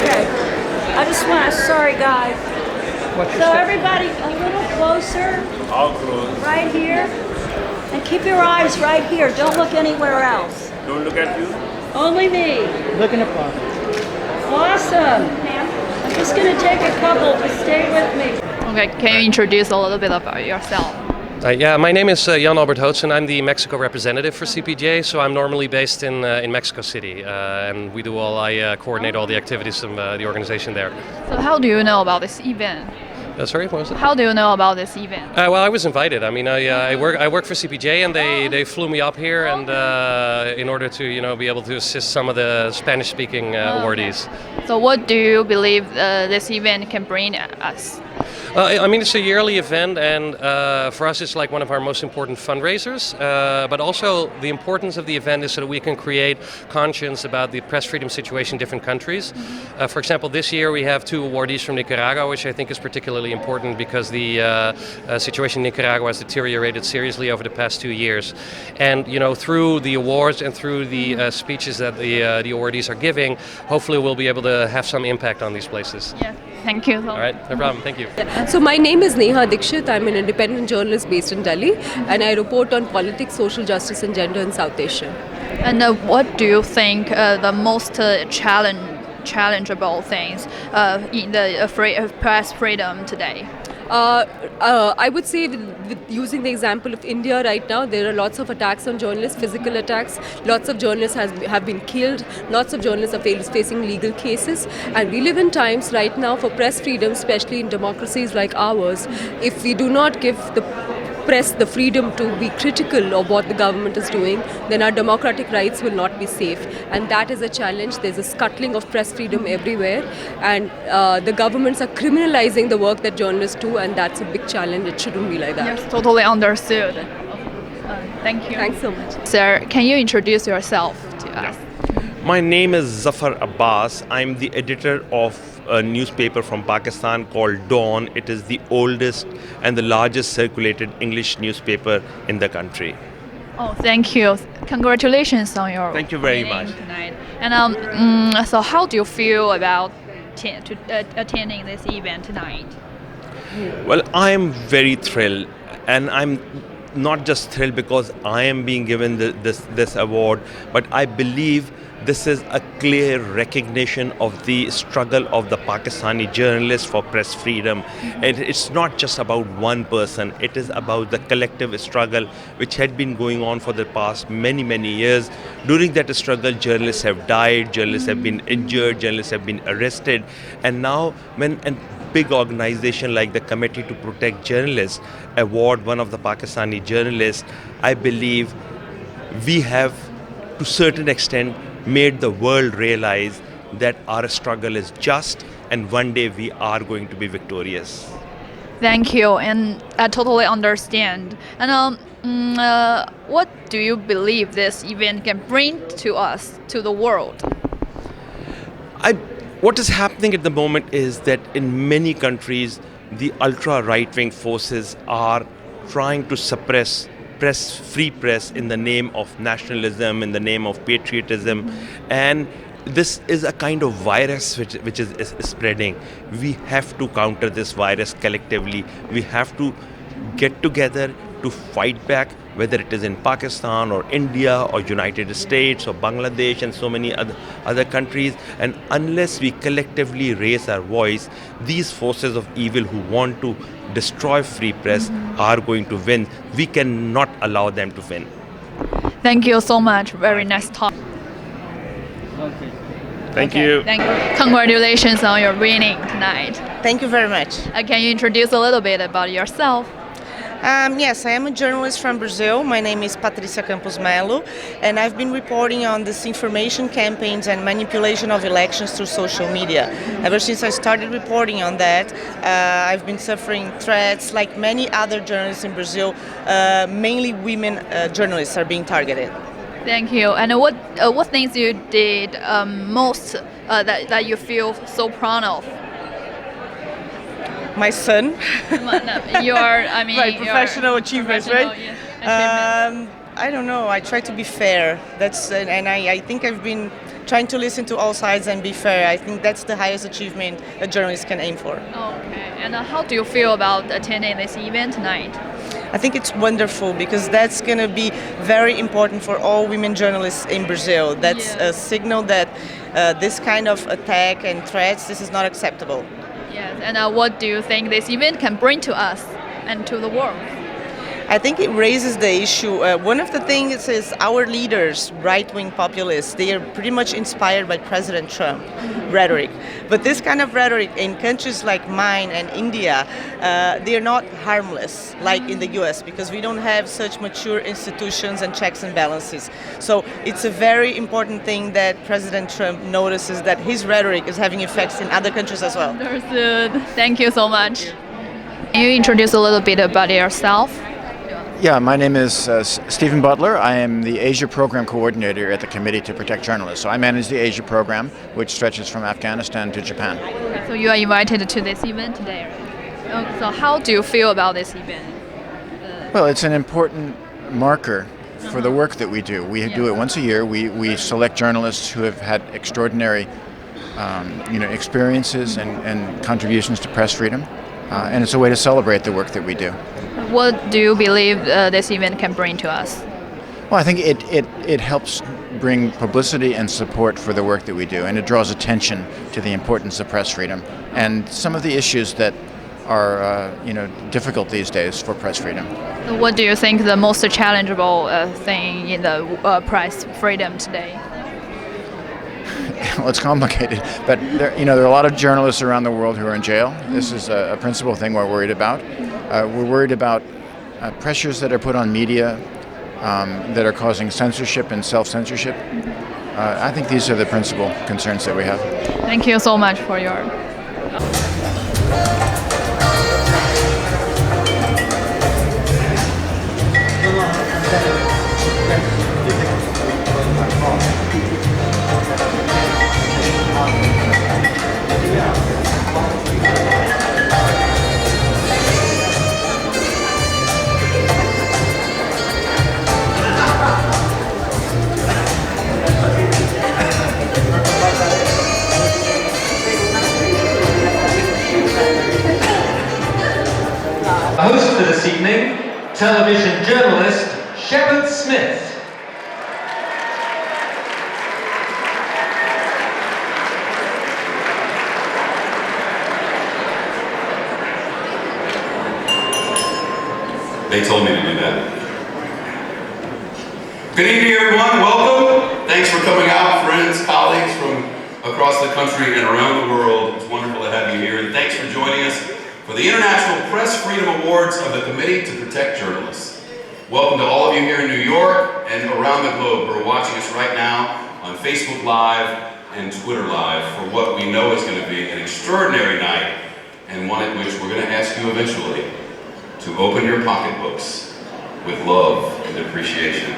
Okay. I just want to, sorry guys. So everybody a little closer. All close. Right here. And keep your eyes right here. Don't look anywhere else. Don't look at you. Only me. Look in the front. Awesome. I'm just going to take a couple to stay with me. Okay, can you introduce a little bit about yourself? Yeah, my name is Jan Albert Hootsen. I'm the Mexico representative for CPJ, so I'm normally based in Mexico City, and I coordinate all the activities of the organization there. So how do you know about this event? Sorry, what was it? How do you know about this event? Well, I was invited. I mean, I work for CPJ, and they flew me up here, and in order to be able to assist some of the Spanish-speaking awardees. So what do you believe this event can bring us? I mean, it's a yearly event, and for us, it's like one of our most important fundraisers. But also, the importance of the event is so that we can create conscience about the press freedom situation in different countries. For example, this year we have 2 awardees from Nicaragua, which I think is particularly important because the situation in Nicaragua has deteriorated seriously over the past 2 years. And through the awards and through the speeches that the awardees are giving, hopefully we'll be able to have some impact on these places. Yeah, thank you. All right, no problem. Thank you. So my name is Neha Dikshit. I'm an independent journalist based in Delhi, and I report on politics, social justice and gender in South Asia. And what do you think the most challengeable things in the press freedom today? I would say with using the example of India right now, there are lots of attacks on journalists, physical attacks. Lots of journalists have been killed. Lots of journalists are facing legal cases. And we live in times right now for press freedom, especially in democracies like ours. If we do not give the press the freedom to be critical of what the government is doing, then our democratic rights will not be safe. And that is a challenge. There's a scuttling of press freedom everywhere. And the governments are criminalizing the work that journalists do, and that's a big challenge. It shouldn't be like that. Yes, totally understood. Thank you. Thanks so much. Sir, can you introduce yourself to us? My name is Zaffar Abbas. I'm the editor of a newspaper from Pakistan called Dawn. It is the oldest and the largest circulated English newspaper in the country. Oh, thank you. Congratulations on your Thank you very winning much. tonight. And so how do you feel about attending this event tonight? Well, I am very thrilled, and I'm not just thrilled because I am being given this award, but I believe this is a clear recognition of the struggle of the Pakistani journalists for press freedom. And it's not just about one person, it is about the collective struggle which had been going on for the past many years. During that struggle, journalists have died, journalists have been injured, journalists have been arrested. And now when a big organization like the Committee to Protect Journalists award one of the Pakistani journalists, I believe we have, to a certain extent, made the world realize that our struggle is just, and one day we are going to be victorious. Thank you, and I totally understand. And what do you believe this event can bring to us, to the world? What is happening at the moment is that in many countries, the ultra right-wing forces are trying to suppress free press in the name of nationalism, in the name of patriotism, and this is a kind of virus which is spreading. We have to counter this virus collectively. We have to get together to fight back, whether it is in Pakistan or India or United States or Bangladesh and so many other countries. And unless we collectively raise our voice, these forces of evil who want to destroy free press are going to win. We cannot allow them to win. Thank you so much. Very nice talk. Okay. Thank you. Thank you. Congratulations on your winning tonight. Thank you very much. Can you introduce a little bit about yourself? Yes, I am a journalist from Brazil. My name is Patricia Campos Melo, and I've been reporting on disinformation campaigns and manipulation of elections through social media. Ever since I started reporting on that, I've been suffering threats like many other journalists in Brazil. Mainly women journalists are being targeted. Thank you. And what things you did most that you feel so proud of? My son. My professional achievements, right? I don't know. I try to be fair. And I think I've been trying to listen to all sides and be fair. I think that's the highest achievement a journalist can aim for. Okay. And how do you feel about attending this event tonight? I think it's wonderful because that's going to be very important for all women journalists in Brazil. That's a signal that this kind of attack and threats, this is not acceptable. Yes. And what do you think this event can bring to us and to the world? I think it raises the issue. One of the things is our leaders, right-wing populists, they are pretty much inspired by President Trump rhetoric. But this kind of rhetoric in countries like mine and India, they are not harmless like in the US because we don't have such mature institutions and checks and balances. So it's a very important thing that President Trump notices that his rhetoric is having effects in other countries as well. Understood. Thank you so much. Can you introduce a little bit about yourself? Yeah, my name is Stephen Butler. I am the Asia Program Coordinator at the Committee to Protect Journalists. So I manage the Asia Program, which stretches from Afghanistan to Japan. So you are invited to this event today, right? So how do you feel about this event? Well, it's an important marker for the work that we do. We do it once a year. We select journalists who have had extraordinary experiences and contributions to press freedom. And it's a way to celebrate the work that we do. What do you believe this event can bring to us? Well, I think it helps bring publicity and support for the work that we do, and it draws attention to the importance of press freedom and some of the issues that are difficult these days for press freedom. What do you think the most challengeable thing in the press freedom today? Well, it's complicated, but there are a lot of journalists around the world who are in jail. This is a principal thing we're worried about. We're worried about pressures that are put on media that are causing censorship and self-censorship. I think these are the principal concerns that we have. Thank you so much for your... Host for this evening, television journalist Shepard Smith. They told me to do that. Good evening, everyone. Welcome. Thanks for coming out, friends, colleagues from across the country and around the world. It's wonderful to have you here, and thanks for joining us for the International Press Freedom Awards of the Committee to Protect Journalists. Welcome to all of you here in New York and around the globe who are watching us right now on Facebook Live and Twitter Live for what we know is going to be an extraordinary night, and one at which we're going to ask you eventually to open your pocketbooks with love and appreciation.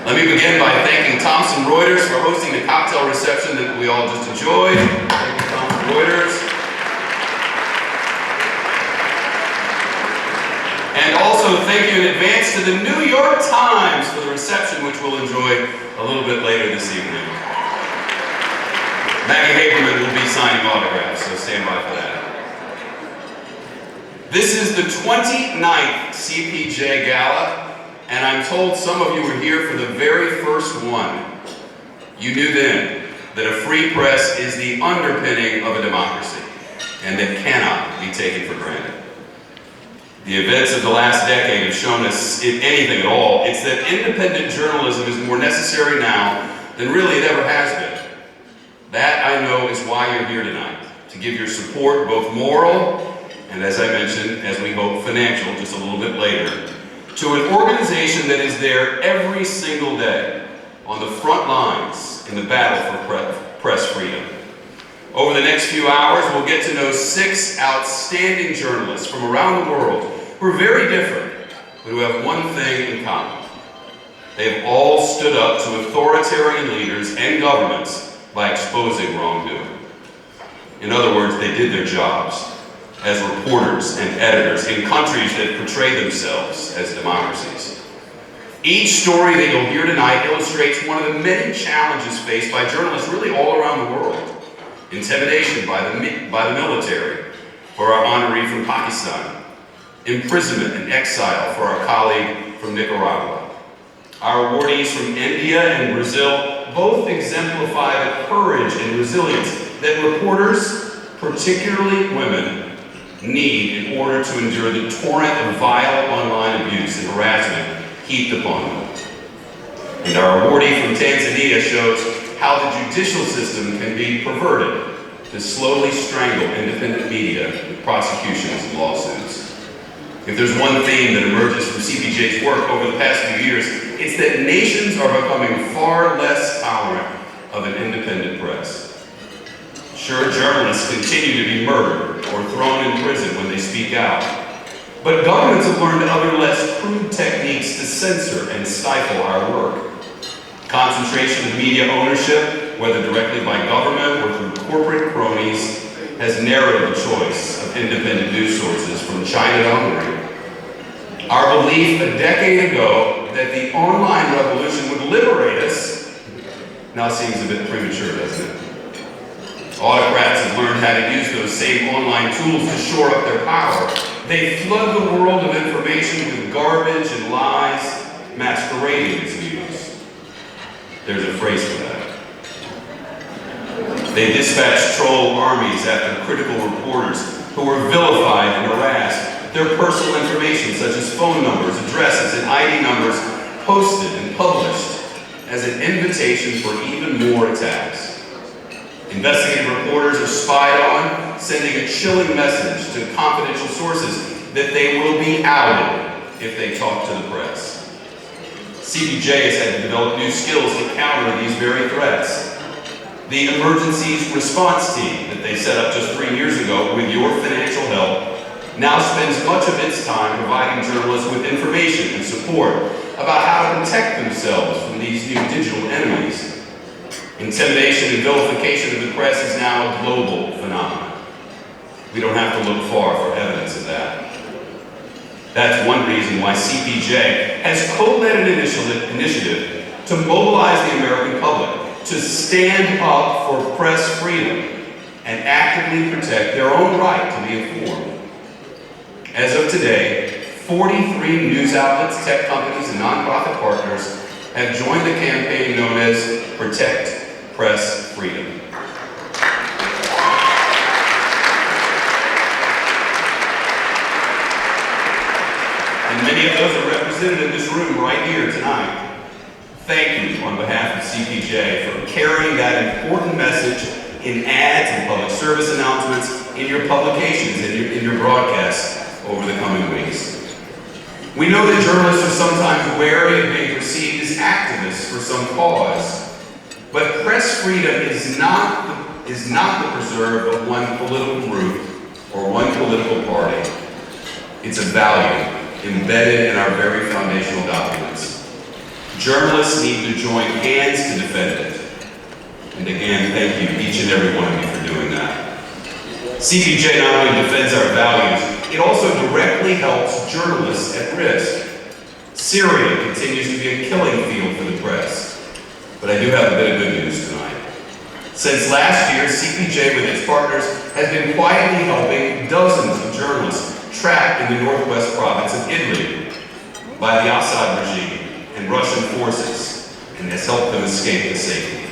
Let me begin by thanking Thomson Reuters for hosting the cocktail reception that we all just enjoyed. Thank you, Thomson Reuters. And also thank you in advance to the New York Times for the reception, which we'll enjoy a little bit later this evening. Maggie Haberman will be signing autographs, so stand by for that. This is the 29th CPJ Gala, and I'm told some of you were here for the very first one. You knew then that a free press is the underpinning of a democracy, and that cannot be taken for granted. The events of the last decade have shown us, if anything at all, it's that independent journalism is more necessary now than really it ever has been. That, I know, is why you're here tonight, to give your support, both moral and, as I mentioned, as we hope, financial, just a little bit later, to an organization that is there every single day on the front lines in the battle for press freedom. Over the next few hours, we'll get to know 6 outstanding journalists from around the world who are very different, but who have one thing in common. They've all stood up to authoritarian leaders and governments by exposing wrongdoing. In other words, they did their jobs as reporters and editors in countries that portray themselves as democracies. Each story that you'll hear tonight illustrates one of the many challenges faced by journalists really all around the world. Intimidation by the military for our honoree from Pakistan. Imprisonment and exile for our colleague from Nicaragua. Our awardees from India and Brazil both exemplify the courage and resilience that reporters, particularly women, need in order to endure the torrent of vile online abuse and harassment heaped upon them. And our awardee from Tanzania shows how the judicial system can be perverted to slowly strangle independent media with prosecutions and lawsuits. If there's one theme that emerges from CPJ's work over the past few years, it's that nations are becoming far less tolerant of an independent press. Sure, journalists continue to be murdered or thrown in prison when they speak out. But governments have learned other less crude techniques to censor and stifle our work. Concentration of media ownership, whether directly by government or through corporate cronies, has narrowed the choice of independent news sources from China to Hungary. Our belief a decade ago that the online revolution would liberate us now seems a bit premature, doesn't it? Autocrats have learned how to use those same online tools to shore up their power. They flood the world of information with garbage and lies masquerading as news. There's a phrase for that. They dispatch troll armies after critical reporters who were vilified and harassed. Their personal information, such as phone numbers, addresses, and ID numbers, posted and published as an invitation for even more attacks. Investigative reporters are spied on, sending a chilling message to confidential sources that they will be outed if they talk to the press. CPJ has had to develop new skills to counter these very threats. The emergencies response team that they set up just 3 years ago with your financial help now spends much of its time providing journalists with information and support about how to protect themselves from these new digital enemies. Intimidation and vilification of the press is now a global phenomenon. We don't have to look far for evidence of that. That's one reason why CPJ has co-led an initiative to mobilize the American public to stand up for press freedom and actively protect their own right to be informed. As of today, 43 news outlets, tech companies, and nonprofit partners have joined the campaign known as Protect Press Freedom. And many of those are represented in this room right here tonight. Thank you on behalf of CPJ for carrying that important message in ads and public service announcements, in your publications, in your broadcasts over the coming weeks. We know that journalists are sometimes wary of being perceived as activists for some cause, but press freedom is not the preserve of one political group or one political party. It's a value embedded in our very foundational documents. Journalists need to join hands to defend it. And again, thank you, each and every one of you, for doing that. CPJ not only defends our values, it also directly helps journalists at risk. Syria continues to be a killing field for the press. But I do have a bit of good news tonight. Since last year, CPJ with its partners has been quietly helping dozens of journalists trapped in the northwest province of Italy by the Assad regime and Russian forces, and has helped them escape to safety.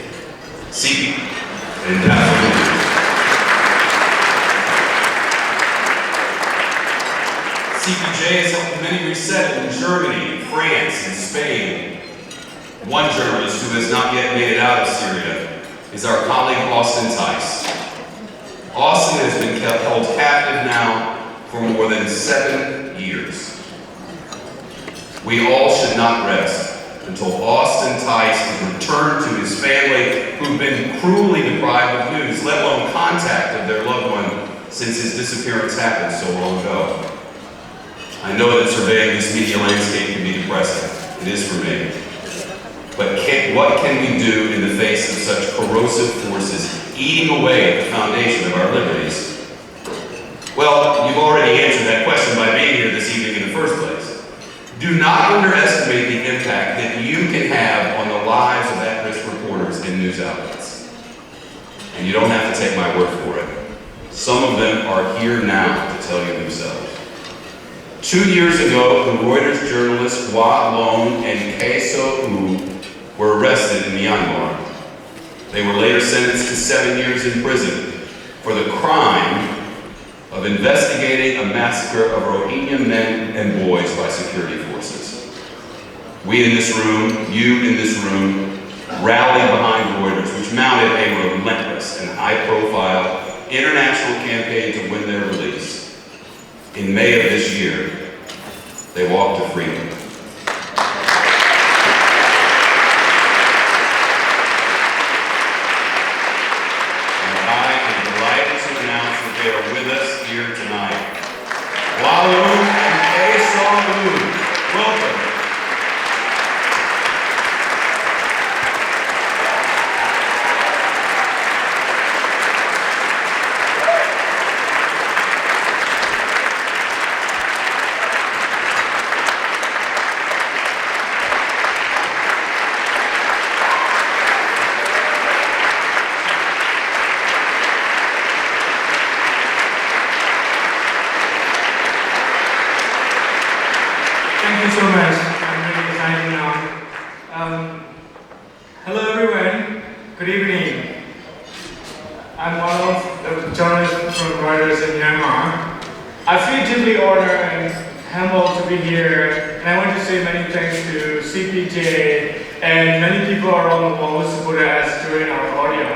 CPJ has helped many resettle in Germany, France, and Spain. One journalist who has not yet made it out of Syria is our colleague Austin Tice. Austin has been held captive now for more than 7 years. We all should not rest until Austin Tice is returned to his family, who've been cruelly deprived of news, let alone contact of their loved one since his disappearance happened so long ago. I know that surveying this media landscape can be depressing. It is for me. But what can we do in the face of such corrosive forces eating away at the foundation of our liberties? Well, you've already answered that question by being here this evening in the first place. Do not underestimate the impact that you can have on the lives of at-risk reporters and news outlets. And you don't have to take my word for it. Some of them are here now to tell you themselves. 2 years ago, the Reuters journalists Hua Lon and Kay So-u were arrested in Myanmar. They were later sentenced to 7 years in prison for the crime of investigating a massacre of Rohingya men and boys by security forces. We in this room, you in this room, rallied behind Reuters, which mounted a relentless and high-profile international campaign to win their release. In May of this year, they walked to freedom. They are with us here tonight. Walu and Kay So-u, welcome. Thank you so much. I'm really excited now. Hello everyone. Good evening. I'm one of the journalists from Reuters in Myanmar. I feel deeply honored and humbled to be here, and I want to say many thanks to CPJ and many people around the world who supported us during our audio.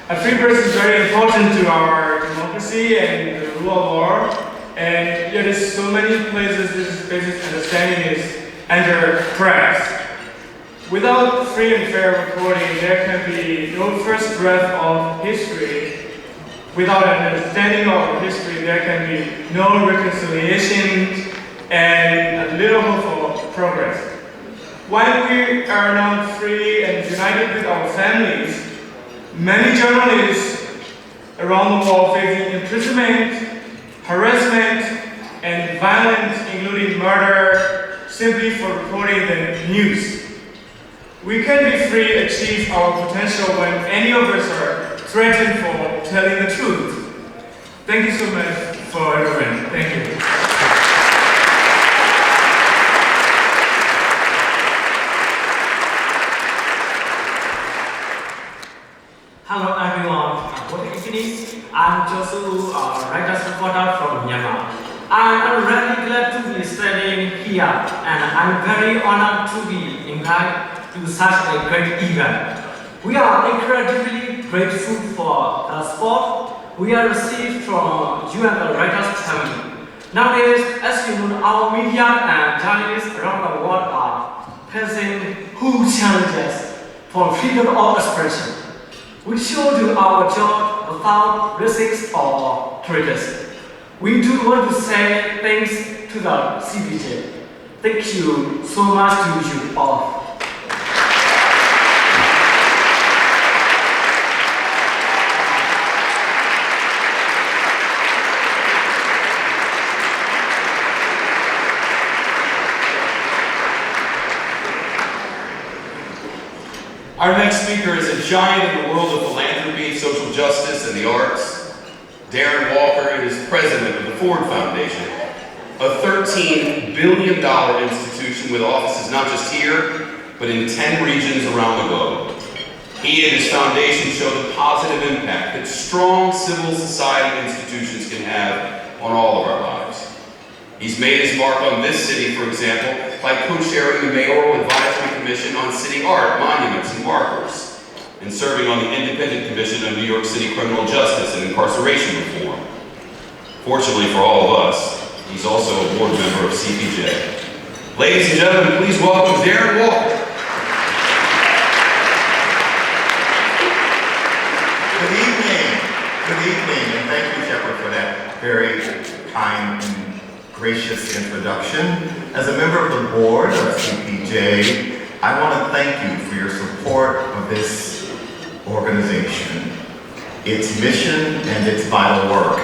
A free press is very important to our democracy and the rule of law. And yet there's so many places this basic understanding is under press. Without free and fair reporting, there can be no first draft of history. Without an understanding of history, there can be no reconciliation and a little hope for progress. While we are now free and united with our families, many journalists around the world facing imprisonment, harassment, and violence, including murder, simply for reporting the news. We can be free to achieve our potential when any of us are threatened for telling the truth. Thank you so much for everyone. Thank you. Hello everyone, good evening. I'm Josu, writer's reporter from Myanmar. I'm really glad to be standing here, and I'm very honored to be invited to such a great event. We are incredibly grateful for the support we have received from you and the writers' family. Nowadays, as you know, our media and journalists around the world are facing huge challenges for freedom of expression. We should do our job without risks or traitors. We do want to say thanks to the CPJ. Thank you so much to you all. Our next speaker is a giant in the world of philanthropy, social justice, and the arts. Darren Walker is president of the Ford Foundation, a $13 billion institution with offices not just here, but in 10 regions around the globe. He and his foundation show the positive impact that strong civil society institutions can have on all of our lives. He's made his mark on this city, for example, by co-chairing the Mayoral Advisory Commission on City Art, Monuments, and Markers, and serving on the Independent Commission on New York City Criminal Justice and Incarceration Reform. Fortunately for all of us, he's also a board member of CPJ. Ladies and gentlemen, please welcome Darren Walker. Good evening, and thank you, Shepard, for that very kind and gracious introduction. As a member of the board of CPJ, I want to thank you for your support of this organization, its mission, and its vital work.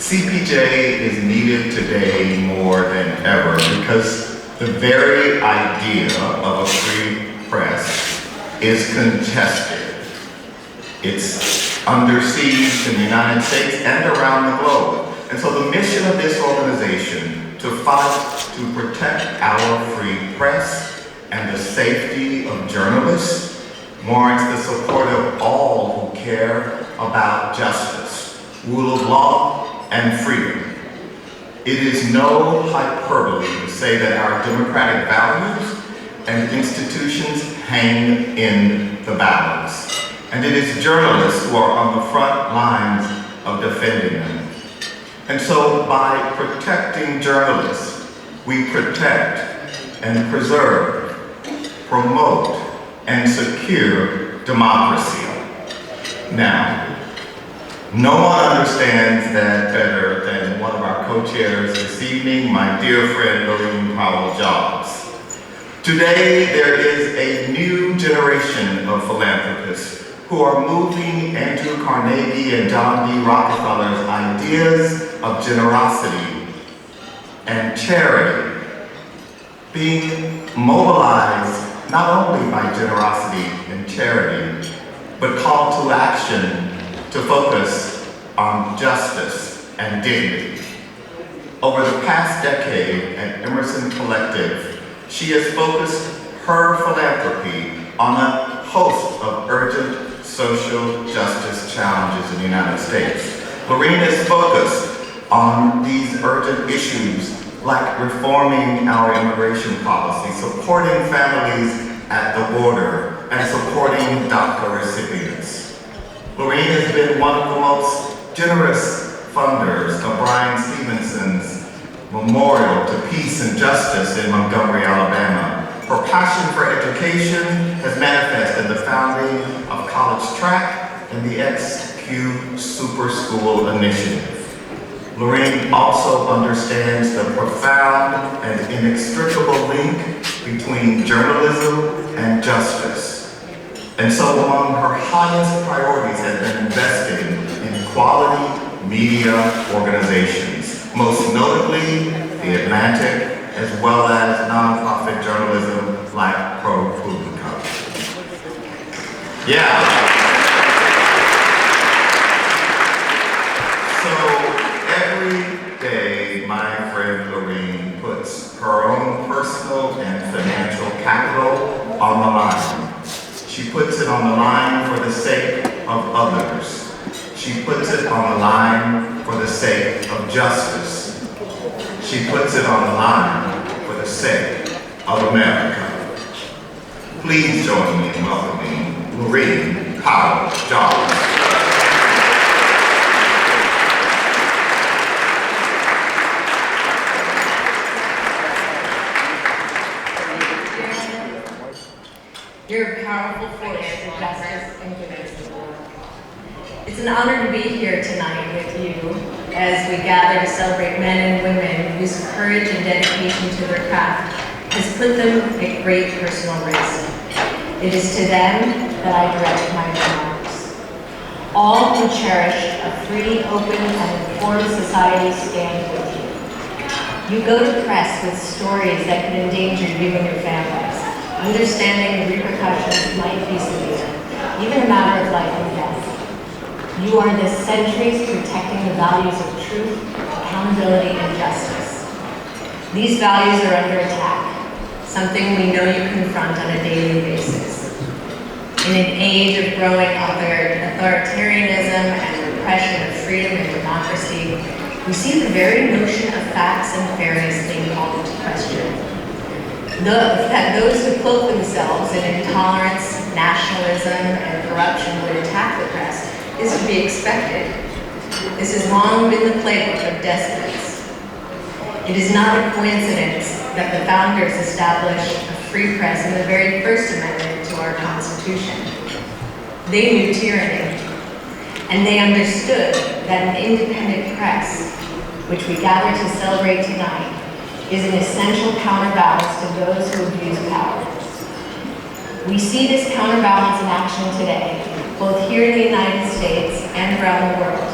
CPJ is needed today more than ever because the very idea of a free press is contested. It's under siege in the United States and around the globe. And so the mission of this organization to fight to protect our free press and the safety of journalists warrants the support of all who care about justice, rule of law, and freedom. It is no hyperbole to say that our democratic values and institutions hang in the balance. And it is journalists who are on the front lines of defending them. And so by protecting journalists, we protect and preserve, promote, and secure democracy. Now, no one understands that better than one of our co-chairs this evening, my dear friend Lorraine Powell-Jobs. Today, there is a new generation of philanthropists who are moving Andrew Carnegie and John D. Rockefeller's ideas of generosity and charity, being mobilized not only by generosity and charity, but called to action to focus on justice and dignity. Over the past decade at Emerson Collective, she has focused her philanthropy on a host of urgent social justice challenges in the United States. Lorraine is focused on these urgent issues like reforming our immigration policy, supporting families at the border, and supporting DACA recipients. Lorraine has been one of the most generous funders of Brian Stevenson's Memorial to Peace and Justice in Montgomery, Alabama. Her passion for education has manifested in the founding of College Track and the XQ Super School Initiative. Lorraine also understands the profound and inextricable link between journalism and justice. And so among her highest priorities has been investing in quality media organizations, most notably The Atlantic, as well as nonprofit journalism like ProPublica. Yeah. Every day, my friend Lorraine puts her own personal and financial capital on the line. She puts it on the line for the sake of others. She puts it on the line for the sake of justice. She puts it on the line for the sake of America. Please join me in welcoming Lorraine Powell-Jobs. You're a powerful force for justice and goodness in the world. It's an honor to be here tonight with you as we gather to celebrate men and women whose courage and dedication to their craft has put them at great personal risk. It is to them that I direct my remarks. All who cherish a free, open, and informed society stand with you. You go to press with stories that could endanger you and your families. Understanding the repercussions might be severe, even a matter of life and death. You are the sentries protecting the values of truth, accountability, and justice. These values are under attack, something we know you confront on a daily basis. In an age of growing authoritarianism and repression of freedom and democracy, we see the very notion of facts and fairness being called into question. That those who cloak themselves in intolerance, nationalism, and corruption would attack the press is to be expected. This has long been the playbook of despots. It is not a coincidence that the founders established a free press in the very first amendment to our Constitution. They knew tyranny, and they understood that an independent press, which we gather to celebrate tonight, is an essential counterbalance to those who abuse power. We see this counterbalance in action today, both here in the United States and around the world.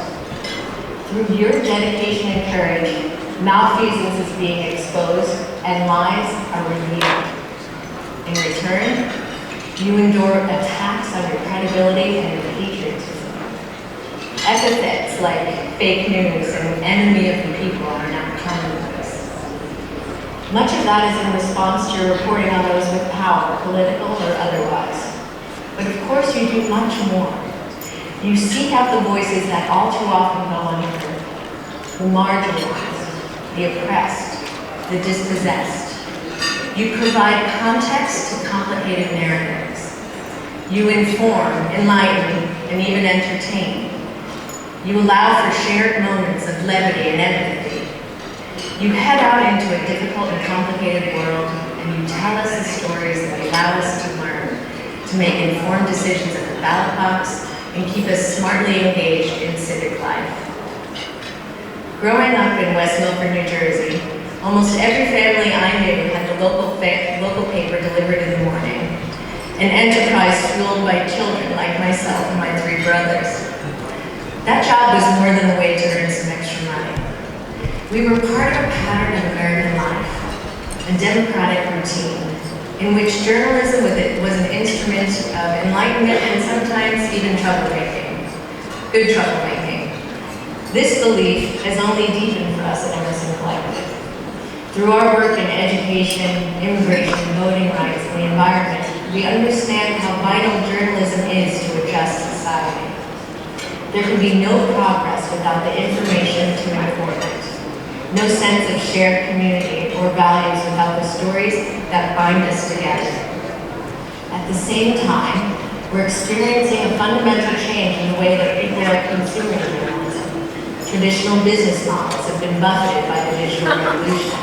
Through your dedication and courage, malfeasance is being exposed and lies are revealed. In return, you endure attacks on your credibility and your patriotism. Epithets like fake news and enemy of the people are now commonplace. Much of that is in response to your reporting on those with power, political or otherwise. But of course you do much more. You seek out the voices that all too often go unheard. The marginalized, the oppressed, the dispossessed. You provide context to complicated narratives. You inform, enlighten, and even entertain. You allow for shared moments of levity and empathy. You head out into a difficult and complicated world, and you tell us the stories that allow us to learn, to make informed decisions at the ballot box, and keep us smartly engaged in civic life. Growing up in West Milford, New Jersey, almost every family I knew had the local paper delivered in the morning, an enterprise fueled by children like myself and my 3 brothers. That job was more than a way to earn some extra money. We were part of a pattern of American life, a democratic routine, in which journalism was an instrument of enlightenment and sometimes even troublemaking, good troublemaking. This belief has only deepened for us at Emerson Collective. Through our work in education, immigration, voting rights, and the environment, we understand how vital journalism is to a just society. There can be no progress without the information to inform it. No sense of shared community or values without the stories that bind us together. At the same time, we're experiencing a fundamental change in the way that people are consuming journalism. Traditional business models have been buffeted by the digital revolution.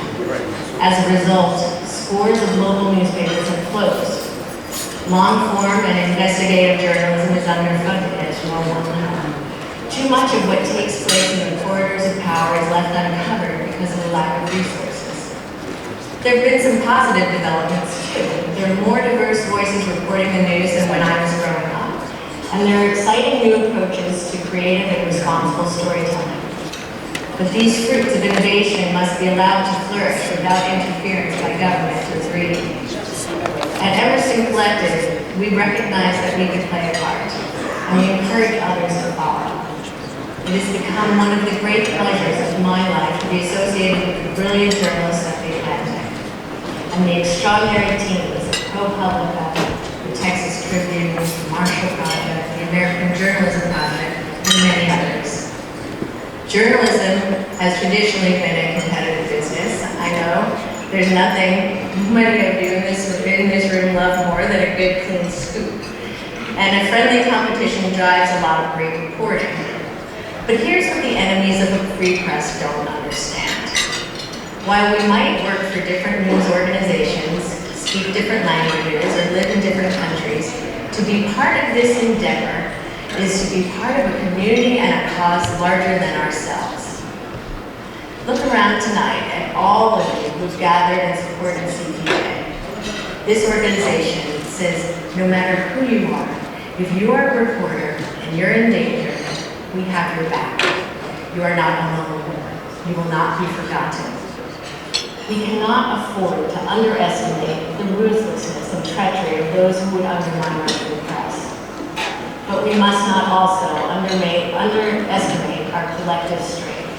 As a result, scores of local newspapers have closed. Long-form and investigative journalism is underfunded, as you all well know. Too much of what takes place in the corridors of power is left uncovered because of the lack of resources. There have been some positive developments too. There are more diverse voices reporting the news than when I was growing up. And there are exciting new approaches to creative and responsible storytelling. But these fruits of innovation must be allowed to flourish without interference by government or greed. At Emerson Collective, we recognize that we can play a part, and we encourage others to follow. It has become one of the great pleasures of my life to be associated with the brilliant journalists at the Atlantic, and the extraordinary teams of ProPublica, the Texas Tribune, the Marshall Project, the American Journalism Project, and many others. Journalism has traditionally been a competitive business. I know there's nothing many of you in this room love more than a good, clean scoop. And a friendly competition drives a lot of great reporting. But here's what the enemies of a free press don't understand. While we might work for different news organizations, speak different languages, or live in different countries, to be part of this endeavor is to be part of a community and a cause larger than ourselves. Look around tonight at all of you who've gathered and supported CPJ. This organization says no matter who you are, if you are a reporter and you're in danger, we have your back. You are not alone. You will not be forgotten. We cannot afford to underestimate the ruthlessness and treachery of those who would undermine our free press. But we must not also underestimate our collective strength.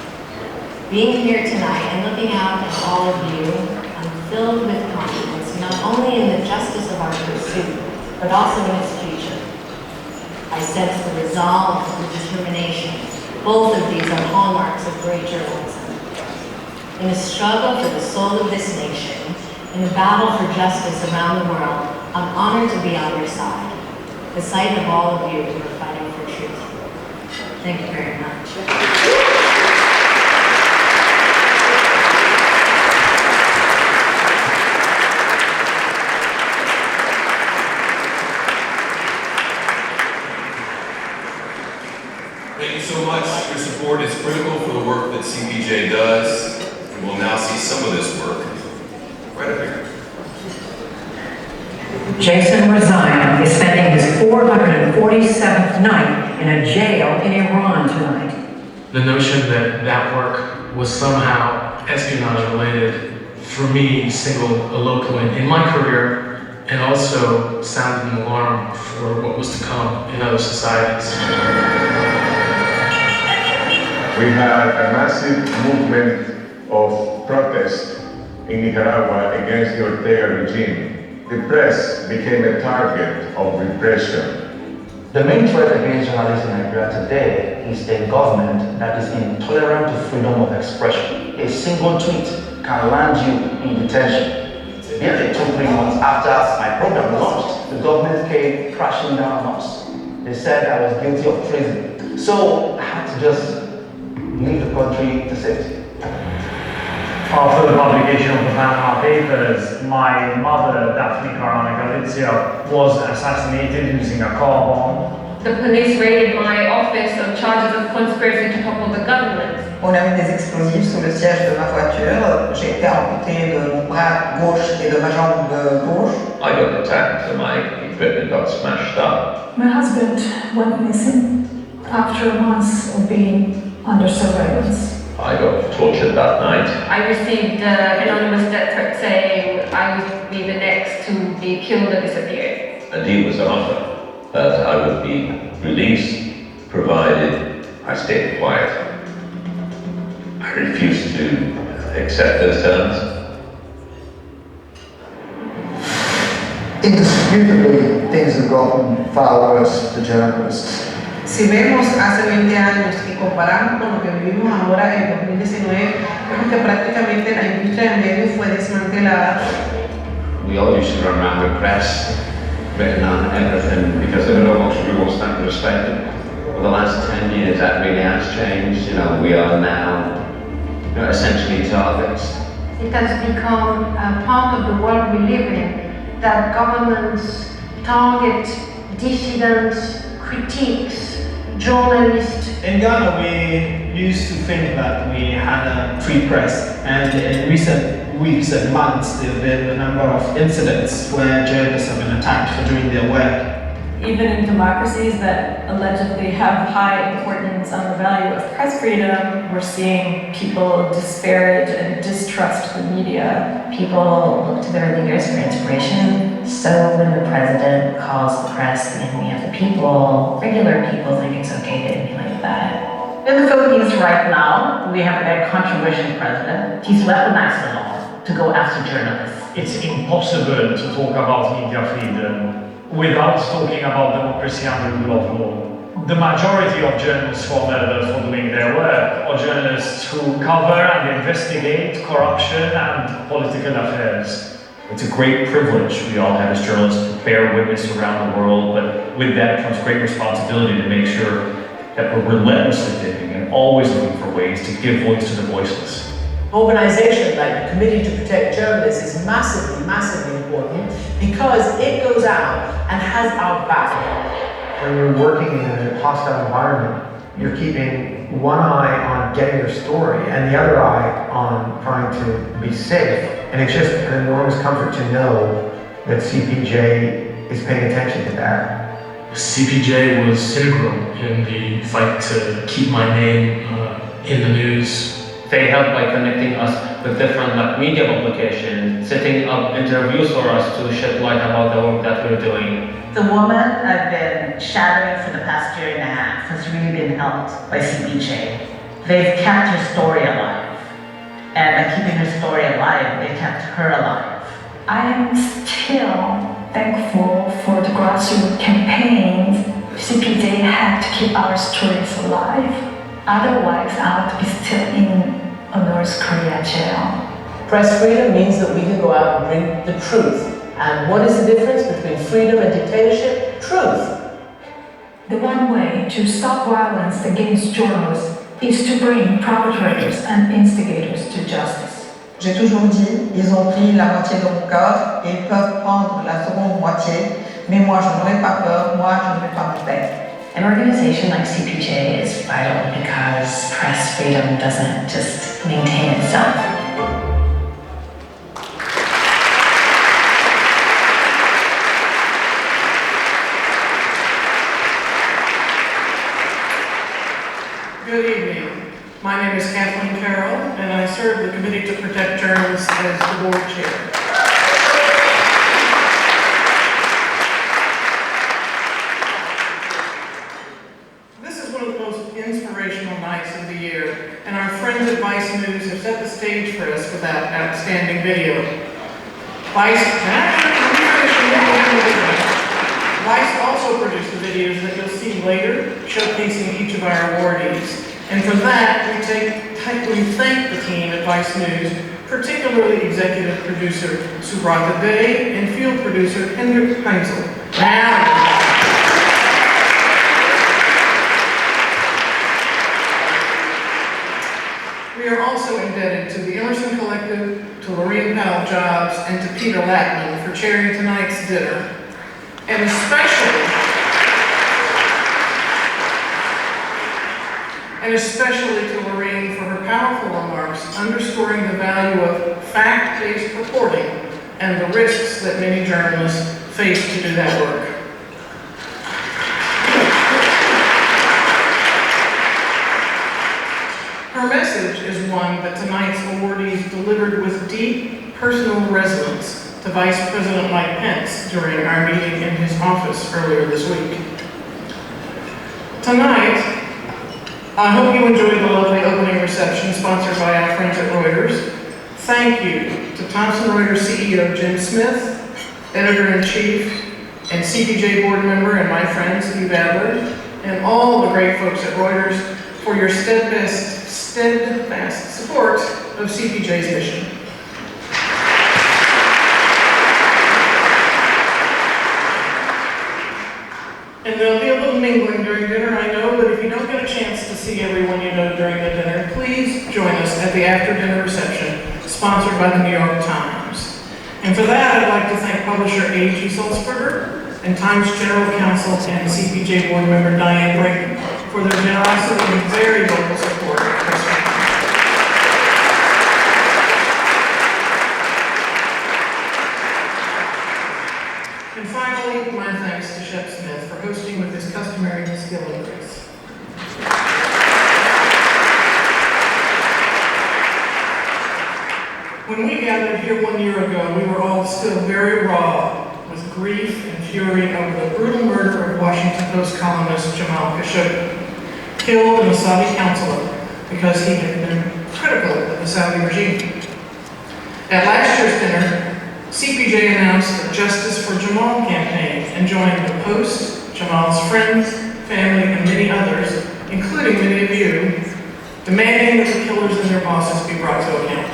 Being here tonight and looking out at all of you, I'm filled with confidence not only in the justice of our pursuit, but also in its future. I sense the resolve and determination. Both of these are hallmarks of great journalism. In a struggle for the soul of this nation, in a battle for justice around the world, I'm honored to be on your side, the sight of all of you who are fighting for truth. Thank you very much. Thank you so much. Your support is critical for the work that CPJ does. And we'll now see some of this work right up here. Jason Rezaian is spending his 447th night in a jail in Iran tonight. the notion that that work was somehow espionage related, for me, signaled a low point in my career and also sounded an alarm for what was to come in other societies. We had a massive movement of protest in Nicaragua against the Ortega regime. The press became a target of repression. The main threat against journalists in Nigeria today is a government that is intolerant to freedom of expression. A single tweet can land you in detention. Barely 2-3 months after my program launched, the government came crashing down on us. They said I was guilty of treason. So I had to just leave the country to safety. After the publication of the Panama Papers, my mother, Daphne Caruana Galizia, was assassinated using a car bomb. The police raided my office on charges of conspiracy to topple the government. On a mis des explosifs sous le siège de ma voiture. J'ai été amputée de mon bras gauche et de ma jambe gauche. I got attacked and my equipment got smashed up. My husband went missing after months of being under surveillance. I got tortured that night. I received anonymous death threats saying I would be the next to be killed or disappear. A deal was offered that I would be released provided I stayed quiet. I refused to accept those terms. Indisputably, things have gotten far worse for journalists. Si vemos hace 20 años y comparamos con lo que vivimos ahora en 2019, vemos que prácticamente la industria del medio fue desmantelada. We all used to run around with press written on everything because they were no much rules that were respected. For the last 10 years that really has changed. We are now essentially targets. It has become a part of the world we live in that governments target dissidents, critiques, journalists. In Ghana, we used to think that we had a free press, and in recent weeks and months, there have been a number of incidents where journalists have been attacked for doing their work. Even in democracies that allegedly have high importance on the value of press freedom, we're seeing people disparage and distrust the media. People look to their leaders for inspiration. So when the president calls the press the enemy of the people, regular people think it's okay to emulate that. In the Philippines right now, we have a very controversial president. He's weaponized the law to go after journalists. It's impossible to talk about media freedom without talking about democracy and the rule of law. The majority of journalists who are murdered for doing their work are journalists who cover and investigate corruption and political affairs. It's a great privilege we all have as journalists to bear witness around the world, but with that comes great responsibility to make sure that we're relentlessly digging and always looking for ways to give voice to the voiceless. An organization like the Committee to Protect Journalists is massively, massively important because it goes out and has our back. When you're working in a hostile environment, you're keeping one eye on getting your story and the other eye on trying to be safe. And it's just an enormous comfort to know that CPJ is paying attention to that. CPJ was integral in the fight to keep my name in the news. They helped by connecting us with different media publications, setting up interviews for us to shed light about the work that we're doing. The woman I've been shadowing for the past year and a half has really been helped by CPJ. They've kept her story alive. And by keeping her story alive, they kept her alive. I am still thankful for the grassroots campaigns. CPJ had to keep our stories alive. Otherwise, I would be still in a North Korea jail. Press freedom means that we can go out and bring the truth. And what is the difference between freedom and dictatorship? Truth. The one way to stop violence against journalists is to bring perpetrators and instigators to justice. J'ai toujours dit, ils ont pris la moitié de mon corps et ils peuvent prendre la seconde moitié, mais moi je n'aurai pas peur, moi je ne vais pas me taire. An organization like CPJ is vital because press freedom doesn't just maintain itself. Good evening. My name is Kathleen Carroll, and I serve the Committee to Protect Journalists as the board chair. This is one of the most inspirational nights of the year, and our friends at Vice News have set the stage for us with that outstanding video. Vice also produced the videos that you'll see later, showcasing each of our awardees. And for that, we thank the team at Vice News, particularly executive producer Subrata Day and field producer Hendrik Heinzel. We are also indebted to the Emerson Collective, to Lorraine Powell Jobs, and to Peter Lattman for chairing tonight's dinner. And especially to Lorraine for her powerful remarks underscoring the value of fact-based reporting and the risks that many journalists face to do that work. Her message is one that tonight's awardees delivered with deep personal resonance to Vice President Mike Pence during our meeting in his office earlier this week. Tonight, I hope you enjoyed the lovely opening reception sponsored by our friends at Reuters. Thank you to Thomson Reuters CEO Jim Smith, Editor-in-Chief, and CPJ board member and my friend Steve Adler, and all the great folks at Reuters for your steadfast support of CPJ's mission. And there'll be a little mingling during dinner, I know, but if you don't get a chance to see everyone you know during the dinner, please join us at the after-dinner reception sponsored by the New York Times. And for that, I'd like to thank publisher A.G. Sulzberger and Times General Counsel and CPJ board member Diane Brayton for their generosity and very vocal support of this week. And finally, my thanks to Shep Smith for hosting with his customary skill and grace. When we gathered here 1 year ago, we were all still very raw with grief and fury over the brutal murder of Washington Post columnist Jamal Khashoggi, killed in a Saudi consulate because he had been critical of the Saudi regime. At last year's dinner, CPJ announced the Justice for Jamal campaign and joined the Post, Jamal's friends, family, and many others, including many of you, demanding that the killers and their bosses be brought to account.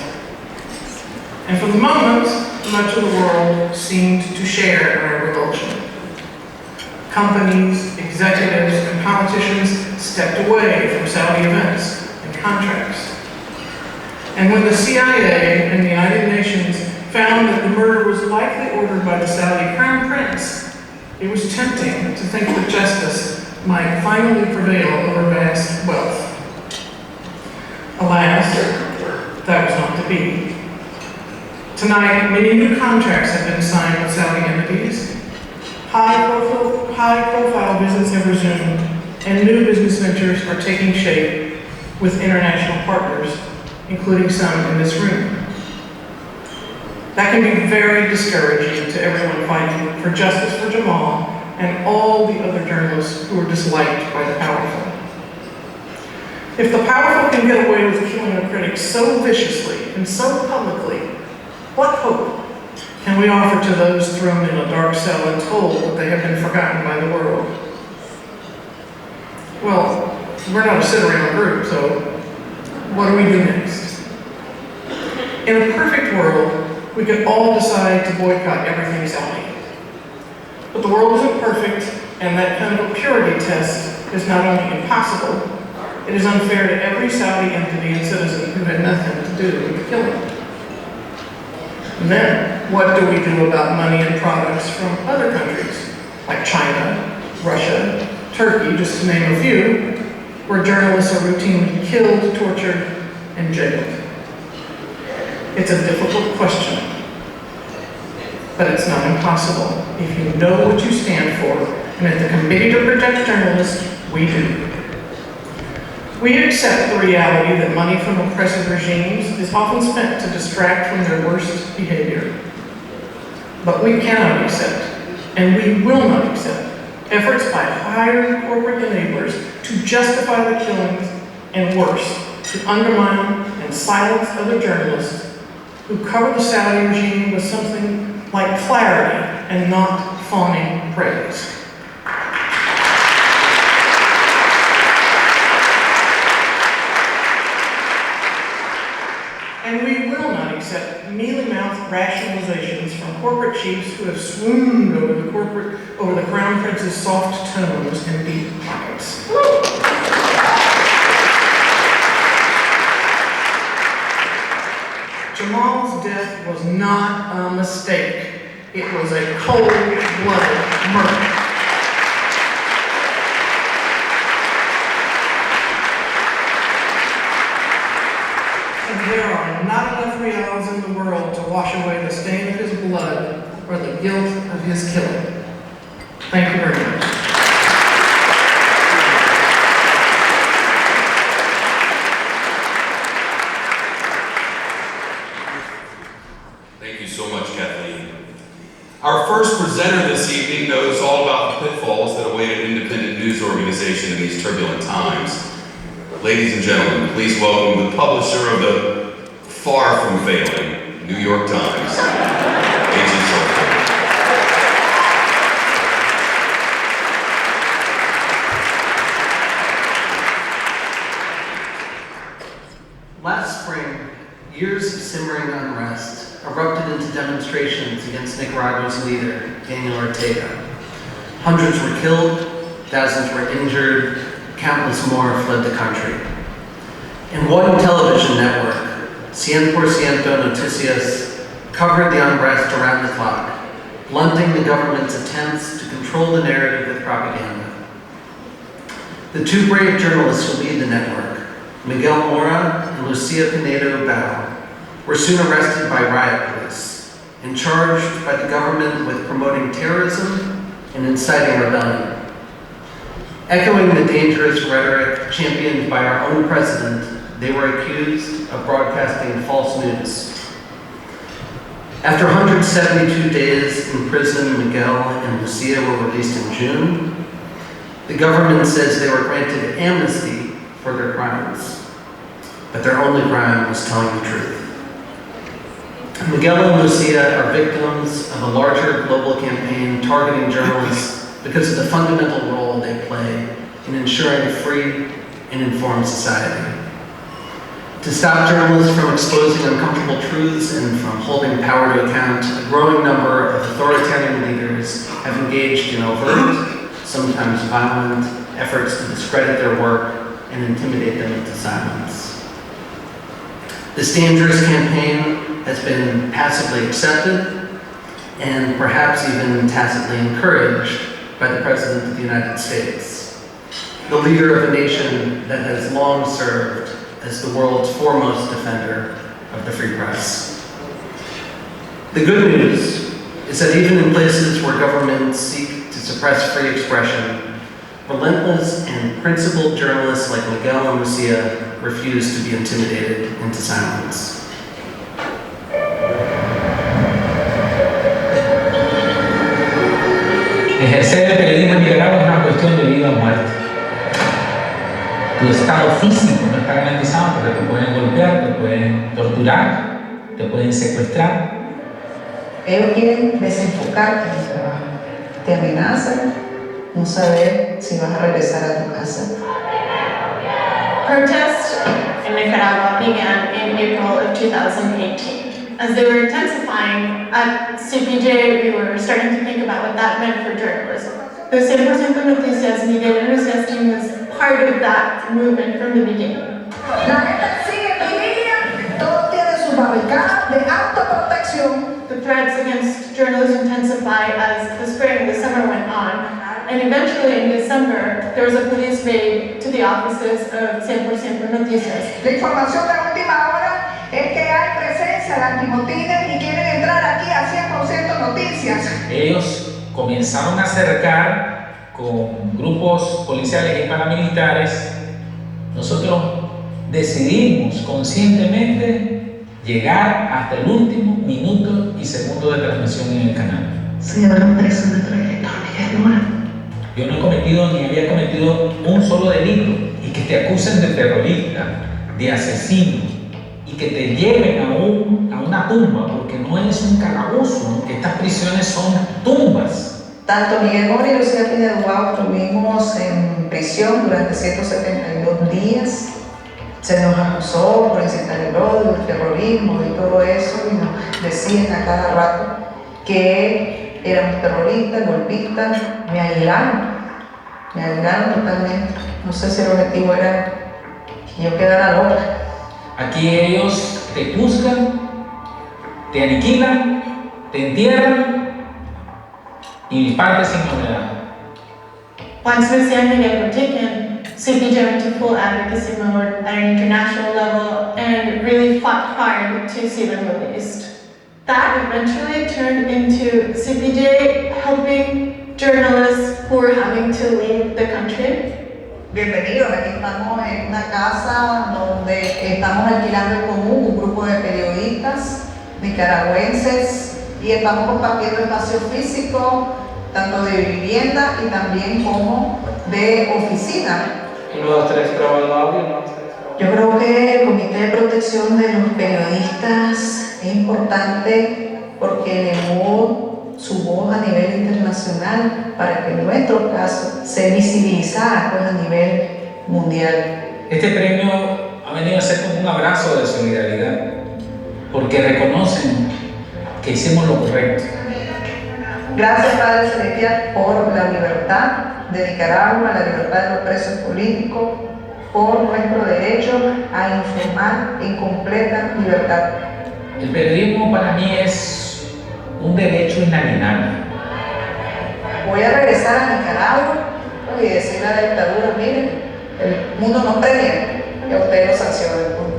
And for the moment, much of the world seemed to share in our revulsion. Companies, executives, and politicians stepped away from Saudi events and contracts. And when the CIA and the United Nations found that the murder was likely ordered by the Saudi Crown Prince, it was tempting to think that justice might finally prevail over vast wealth. Alas, that was not to be. Tonight, many new contracts have been signed with Saudi entities, high-profile visits have resumed, and new business ventures are taking shape with international partners, including some in this room. That can be very discouraging to everyone fighting for justice for Jamal and all the other journalists who are disliked by the powerful. If the powerful can get away with killing a critic so viciously and so publicly, what hope can we offer to those thrown in a dark cell and told that they have been forgotten by the world? Well, we're not a sit-around group, so what do we do next? In a perfect world, we could all decide to boycott everything Saudi. But the world isn't perfect, and that kind of a purity test is not only impossible, it is unfair to every Saudi entity and citizen who had nothing to do with the killing. And then, what do we do about money and products from other countries, like China, Russia, Turkey, just to name a few, where journalists are routinely killed, tortured, and jailed? It's a difficult question, but it's not impossible if you know what you stand for, and at the Committee to Protect Journalists, we do. We accept the reality that money from oppressive regimes is often spent to distract from their worst behavior. But we cannot accept, and we will not accept, efforts by hired corporate enablers to justify the killings and worse, to undermine and silence other journalists who cover the Saudi regime with something like clarity and not fawning praise. And we will not accept mealy-mouthed rationalizations from corporate chiefs who have swooned over the Crown Prince's soft tones and deep pockets. Jamal's death was not a mistake. It was a cold-blooded murder. And there are not enough reals in the world to wash away the stain of his blood or the guilt of his killing. Thank you very much. Thank you so much, Kathleen. Our first presenter this evening knows all about the pitfalls that await an independent news organization in these turbulent times. Ladies and gentlemen, please welcome the publisher of the far from failing New York Times, Agent Zaffar. Last spring, years of simmering unrest erupted into demonstrations against Nicaragua's leader, Daniel Ortega. Hundreds were killed, thousands were injured, countless more fled the country. And one television network, 100% Noticias, covered the unrest around the clock, blunting the government's attempts to control the narrative with propaganda. The two brave journalists who lead the network, Miguel Mora and Lucia Pinedo Bao, were soon arrested by riot police and charged by the government with promoting terrorism and inciting rebellion. Echoing the dangerous rhetoric championed by our own president, they were accused of broadcasting false news. After 172 days in prison, Miguel and Lucia were released in June. The government says they were granted amnesty for their crimes, but their only crime was telling the truth. Miguel and Lucia are victims of a larger global campaign targeting journalists because of the fundamental role they play in ensuring a free and informed society. To stop journalists from exposing uncomfortable truths and from holding power to account, a growing number of authoritarian leaders have engaged in overt, sometimes violent, efforts to discredit their work and intimidate them into silence. This dangerous campaign has been passively accepted and perhaps even tacitly encouraged by the President of the United States, the leader of a nation that has long served as the world's foremost defender of the free press. The good news is that even in places where governments seek to suppress free expression, relentless and principled journalists like Miguel and Lucia refuse to be intimidated into silence. Ejercer el periodismo en Nicaragua es una cuestión de vida o muerte. Tu estado físico no está garantizado porque te pueden golpear, te pueden torturar, te pueden secuestrar. Ellos quieren desenfocarte del trabajo. Te amenazan, no saber si vas a regresar a tu casa. Protests in Nicaragua began in April of 2018. As they were intensifying, at CPJ we were starting to think about what that meant for journalism. The 100% Noticias, Miguel and Lucia's team was part of that movement from the beginning. La gente sigue en línea, todos tienen sus barricadas de autoprotección. The threats against journalists intensified as the spring and the summer went on, and eventually in December there was a police raid to the offices of 100% Noticias. La información de última hora es que hay presencia de antimotines y quieren entrar aquí a 100% Noticias. Ellos comenzaron a acercar con grupos policiales y paramilitares Nosotros decidimos conscientemente llegar hasta el último minuto y segundo de transmisión en el canal. Se llevaron preso nuestro director Miguel Luna. Yo no he cometido ni había cometido un solo delito, y que te acusen de terrorista, de asesino, y que te lleven a una tumba, porque no es un calabozo, que estas prisiones son tumbas. Tanto Miguel Mora y Lucía Pinedo estuvimos en prisión durante 172 días. Se nos acusó por incitar el odio, el terrorismo y todo eso, y nos decían a cada rato que éramos terroristas, golpistas. Me aislaron totalmente. No sé si el objetivo era que yo quedara loca. Aquí ellos te juzgan, te aniquilan, te entierran y partes sin novedad. Once Lucia and Miguel were taken, CPJ went to full advocacy mode at an international level and really fought hard to see them released. That eventually turned into CPJ helping journalists who were having to leave the country. Bienvenidos, aquí estamos en una casa donde estamos alquilando en común un grupo de periodistas nicaragüenses y estamos compartiendo espacio físico, tanto de vivienda y también como de oficina. 1, 2, 3, graba el audio. Yo creo que el Comité de Protección de los Periodistas es importante porque elevó su voz a nivel internacional para que nuestro caso se visibilizara pues, a nivel mundial. Este premio ha venido a ser como un abrazo de solidaridad, porque reconocen que hicimos lo correcto. Gracias, Padre Celestial, por la libertad de Nicaragua, la libertad de los presos políticos, por nuestro derecho a informar en completa libertad. El periodismo para mí es un derecho inalienable. Voy a regresar a Nicaragua y decirle a la dictadura, miren, el mundo nos premia y a ustedes los sancionan.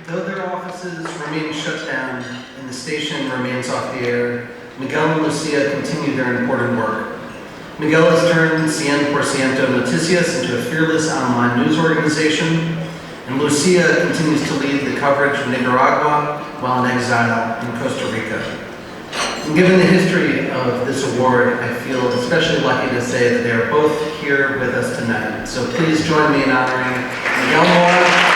Though their offices remain shut down and the station remains off the air, Miguel and Lucia continue their important work. Miguel has turned 100% Noticias into a fearless online news organization, and Lucia continues to lead the coverage of Nicaragua while in exile in Costa Rica. And given the history of this award, I feel especially lucky to say that they are both here with us tonight. So please join me in honoring Miguel Mora.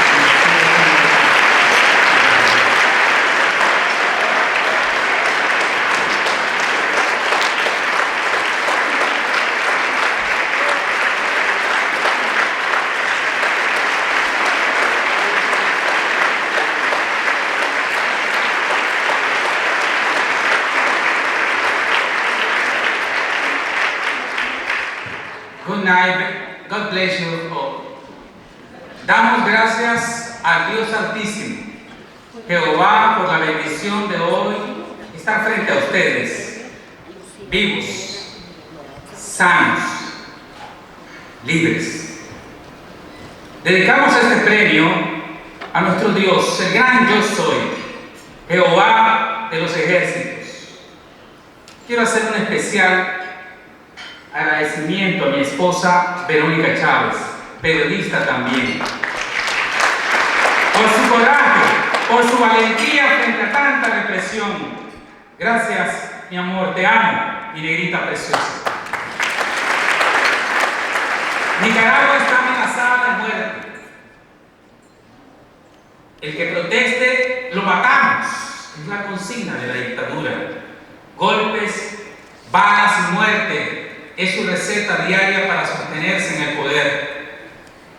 Good night, God bless you all. Damos gracias al Dios Altísimo, Jehová, por la bendición de hoy estar frente a ustedes, vivos, sanos, libres. Dedicamos este premio a nuestro Dios, el gran yo soy, Jehová de los ejércitos. Quiero hacer un especial agradecimiento a mi esposa Verónica Chávez, periodista también, por su coraje, por su valentía frente a tanta represión. Gracias, mi amor, te amo, mi negrita preciosa. Nicaragua está amenazada de muerte. El que proteste, lo matamos. Es la consigna de la dictadura. Golpes, balas y muerte es su receta diaria para sostenerse en el poder.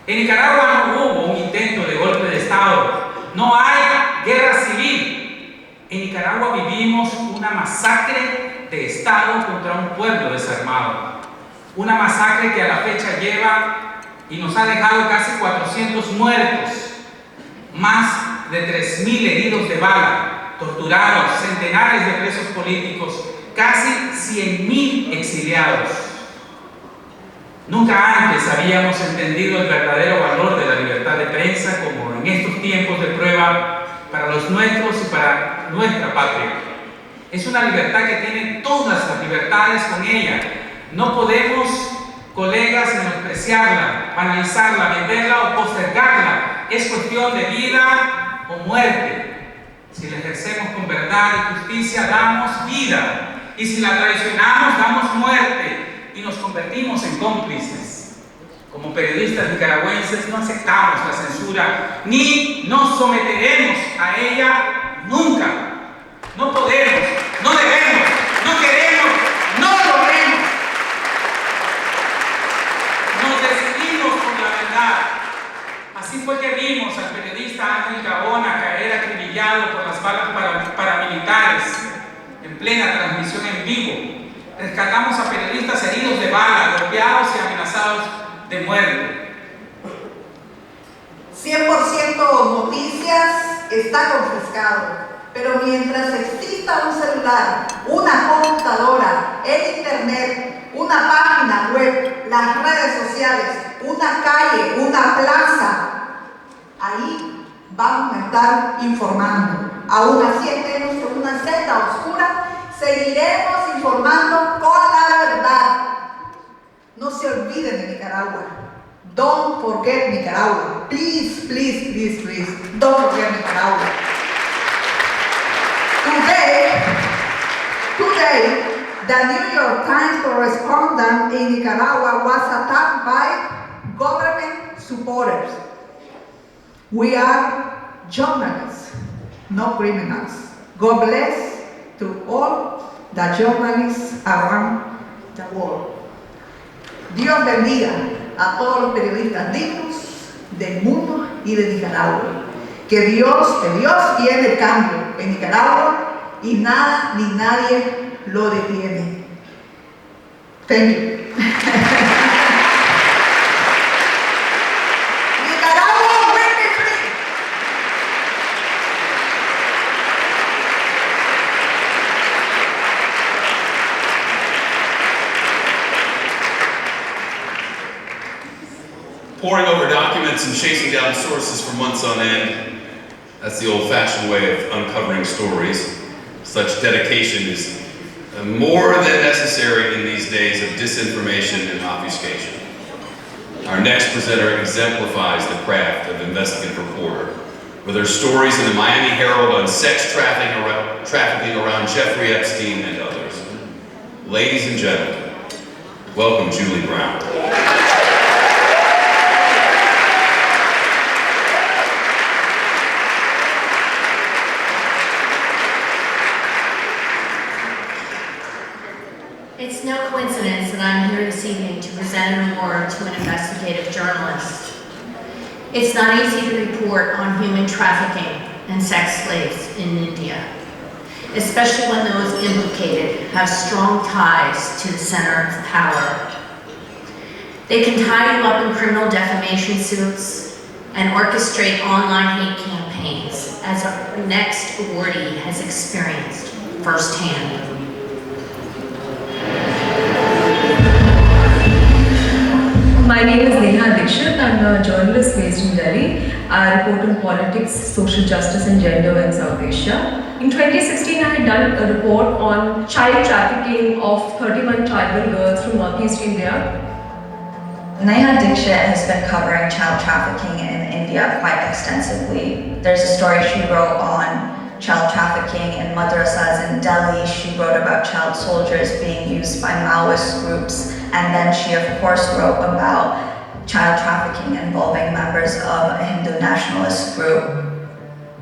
En Nicaragua no hubo un intento de golpe de Estado. No hay guerra civil. En Nicaragua vivimos una masacre de Estado contra un pueblo desarmado. Una masacre que a la fecha lleva y nos ha dejado casi 400 muertos, más de 3.000 heridos de bala, torturados, centenares de presos políticos, casi 100.000 exiliados. Nunca antes habíamos entendido el verdadero valor de la libertad de prensa definitiva para los nuestros y para nuestra patria. Es una libertad que tiene todas las libertades con ella. No podemos, colegas, menospreciarla, banalizarla, venderla o postergarla. Es cuestión de vida o muerte. Si la ejercemos con verdad y justicia, damos vida. Y si la traicionamos, damos muerte y nos convertimos en cómplices. Como periodistas nicaragüenses no aceptamos la censura ni nos someteremos a ella nunca. No podemos, no debemos, no queremos, no logremos. Nos decidimos por la verdad. Así fue que vimos al periodista Ángel Gaona caer acribillado por las balas paramilitares en plena transmisión en vivo. Rescatamos a periodistas heridos de bala, golpeados y amenazados de muerte. 100% noticias está confiscado. Pero mientras exista un celular, una computadora, el internet, una página web, las redes sociales, una calle, una plaza, ahí vamos a estar informando. Aún así estemos en una celda oscura, seguiremos informando con la verdad. No se olviden de Nicaragua. Don't forget Nicaragua. Please, please, please, please. Don't forget Nicaragua. Today, the New York Times correspondent in Nicaragua was attacked by government supporters. We are journalists, no criminals. God bless to all the journalists around the world. Dios bendiga a todos los periodistas dignos del mundo y de Nicaragua. Que Dios tiene el cambio en Nicaragua y nada ni nadie lo detiene. Thank you. Nicaragua will be free. Poring over documents and chasing down sources for months on end, that's the old-fashioned way of uncovering stories. Such dedication is more than necessary in these days of disinformation and obfuscation. Our next presenter exemplifies the craft of investigative reporter, with her stories in the Miami Herald on sex trafficking around Jeffrey Epstein and others. Ladies and gentlemen, welcome Julie Brown. It's no coincidence that I'm here this evening to present an award to an investigative journalist. It's not easy to report on human trafficking and sex slaves in India, especially when those implicated have strong ties to the center of power. They can tie you up in criminal defamation suits and orchestrate online hate campaigns, as our next awardee has experienced firsthand. My name is Neha Dixit. I'm a journalist based in Delhi. I report on politics, social justice and gender in South Asia. In 2016, I had done a report on child trafficking of 31 tribal girls from Northeast India. Neha Dixit has been covering child trafficking in India quite extensively. There's a story she wrote on child trafficking in madrasas in Delhi. She wrote about child soldiers being used by Maoist groups. And then she, of course, wrote about child trafficking involving members of a Hindu nationalist group.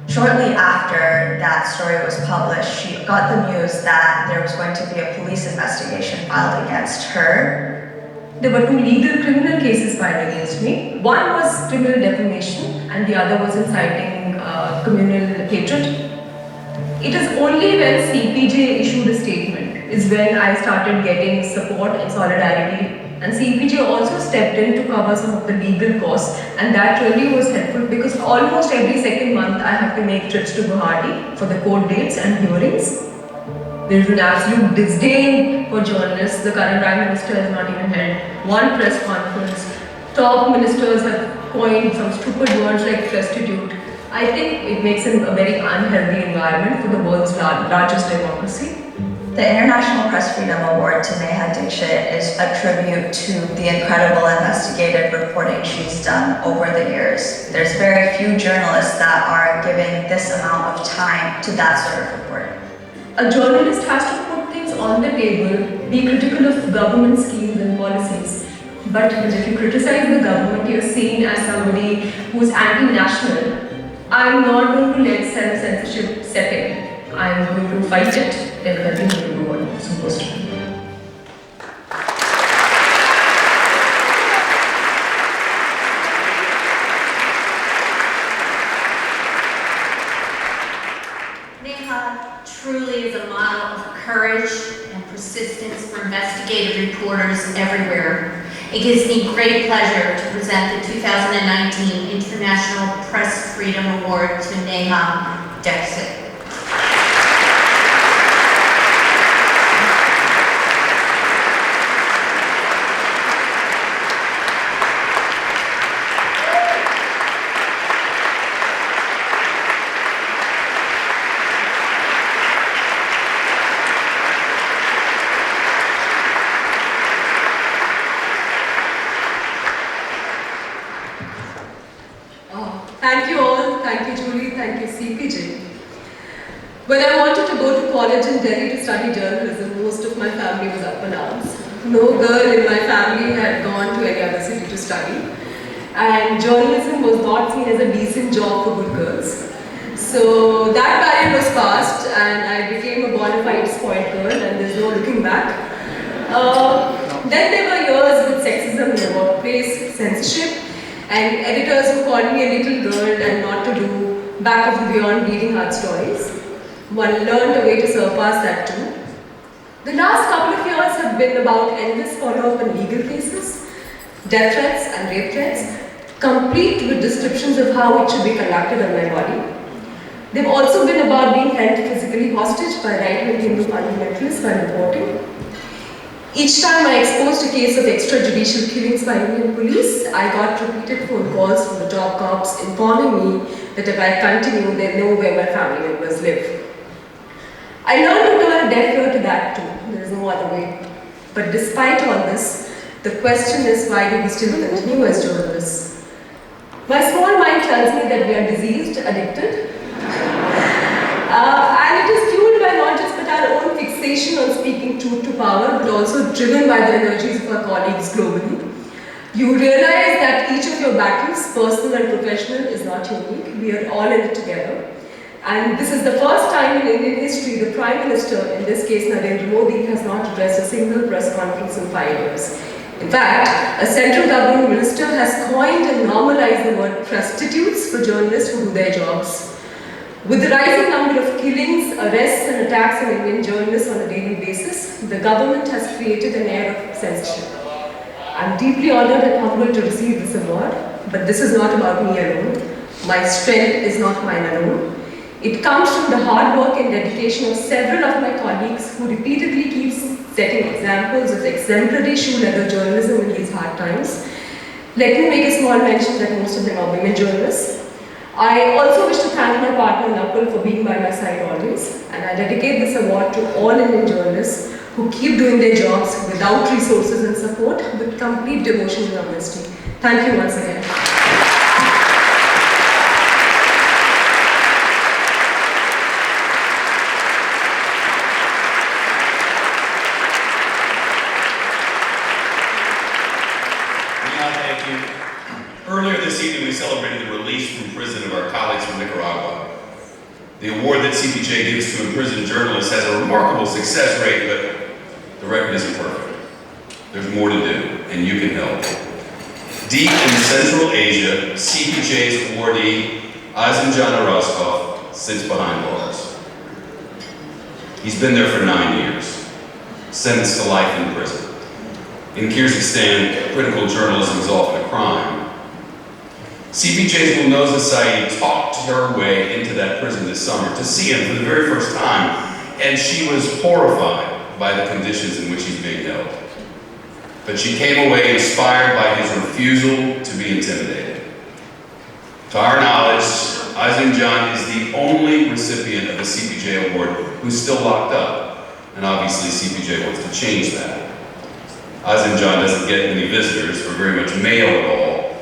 Shortly after that story was published, she got the news that there was going to be a police investigation filed against her. There were two legal criminal cases filed against me. One was criminal defamation and the other was inciting communal hatred. It is only when CPJ issued a statement is when I started getting support and solidarity, and CPJ also stepped in to cover some of the legal costs, and that really was helpful because almost every second month I have to make trips to Guwahati for the court dates and hearings. There is an absolute disdain for journalists. The current Prime Minister has not even held one press conference. Top ministers have coined some stupid words like prostitute. I think it makes it a very unhealthy environment for the world's largest democracy. The International Press Freedom Award to Neha Dixit is a tribute to the incredible investigative reporting she's done over the years. There's very few journalists that are given this amount of time to that sort of reporting. A journalist has to put things on the table, be critical of government schemes and policies. But if you criticize the government, you're seen as somebody who's anti-national. I'm not going to let self-censorship set in. I'm going to fight it and continue to do what I'm supposed to do. Neha truly is a model of courage and persistence for investigative reporters everywhere. It gives me great pleasure to present the 2019 International Press Freedom Award to Neha Dixit. Thank you all, thank you Julie, thank you CPJ. When I wanted to go to college in Delhi to study journalism, most of my family was up in arms. No girl in my family had gone to any other city to study, and journalism was not seen as a decent job for good girls. So that barrier was passed and I became a bona fide spoiled girl, and there's no looking back. Then there were years with sexism in the workplace, censorship, and editors who called me a little girl and not to do back of the beyond bleeding heart stories. One learned a way to surpass that too. The last couple of years have been about endless follow-up and legal cases, death threats and rape threats, complete with descriptions of how it should be conducted on my body. They've also been about being held physically hostage by right-wing Hindu fundamentalists while reporting. Each time I exposed a case of extrajudicial killings by Indian police, I got repeated phone calls from the top cops informing me that if I continue, they'd know where my family members live. I learned to turn a deaf ear to that too. There's no other way. But despite all this, the question is, why do we still continue as journalists? My small mind tells me that we are diseased, addicted, and it is fueled by not just our own fixation on speaking truth to power, but also driven by the energies of our colleagues globally. You realize that each of your battles, personal and professional, is not unique. We are all in it together. And this is the first time in Indian history the Prime Minister, in this case Narendra Modi, has not addressed a single press conference in 5 years. In fact, a central government minister has coined and normalized the word prostitutes for journalists who do their jobs. With the rising number of killings, arrests and attacks on Indian journalists on a daily basis, the government has created an air of censorship. I'm deeply honored and humbled to receive this award, but this is not about me alone. My strength is not mine alone. It comes from the hard work and dedication of several of my colleagues who repeatedly keep setting examples of exemplary shoe leather journalism in these hard times. Let me make a small mention that most of them are women journalists. I also wish to thank my partner Nakul for being by my side always, and I dedicate this award to all Indian journalists who keep doing their jobs without resources and support, with complete devotion and honesty. Thank you once again. Thank you. Earlier this evening, we celebrated the release from prison of our colleagues from Nicaragua. The award that CPJ gives to imprisoned journalists has a remarkable success rate, but the record isn't perfect. There's more to do, and you can help. Deep in Central Asia, CPJ's awardee, Azimjan Rostov, sits behind bars. He's been there for 9 years, sentenced to life in prison. In Kyrgyzstan, critical journalism is often a crime. CPJ's Gulnoza Saeed talked her way into that prison this summer to see him for the very first time, and she was horrified by the conditions in which he's being held. But she came away inspired by his refusal to be intimidated. To our knowledge, Azim John is the only recipient of the CPJ award who's still locked up, and obviously CPJ wants to change that. Azim John doesn't get many visitors or very much mail at all,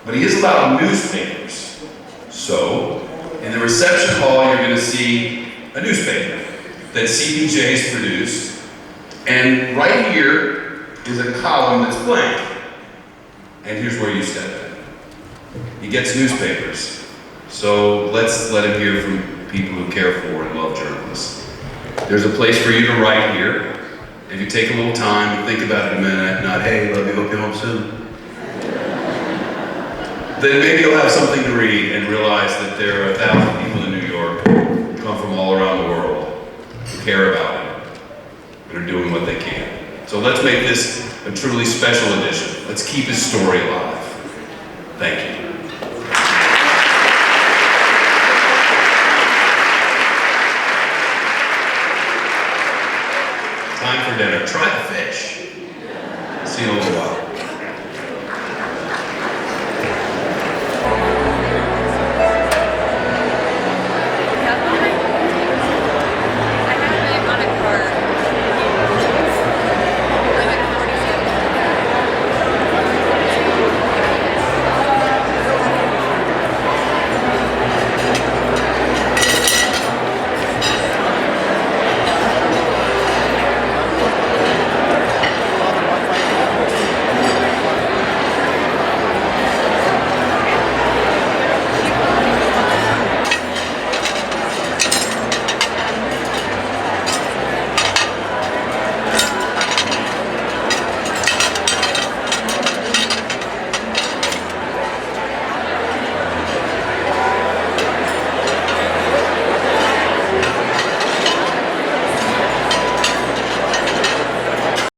but he is allowed newspapers. So, in the reception hall, you're going to see a newspaper that CPJ has produced, and right here is a column that's blank. And here's where you step in. He gets newspapers. So let's let him hear from people who care for and love journalists. There's a place for you to write here. If you take a little time and think about it a minute, not, hey, love you, hope you're home soon. Then maybe you'll have something to read and realize that there are 1,000 people in New York who come from all around the world who care about him and are doing what they can. So let's make this a truly special edition. Let's keep his story alive. Thank you.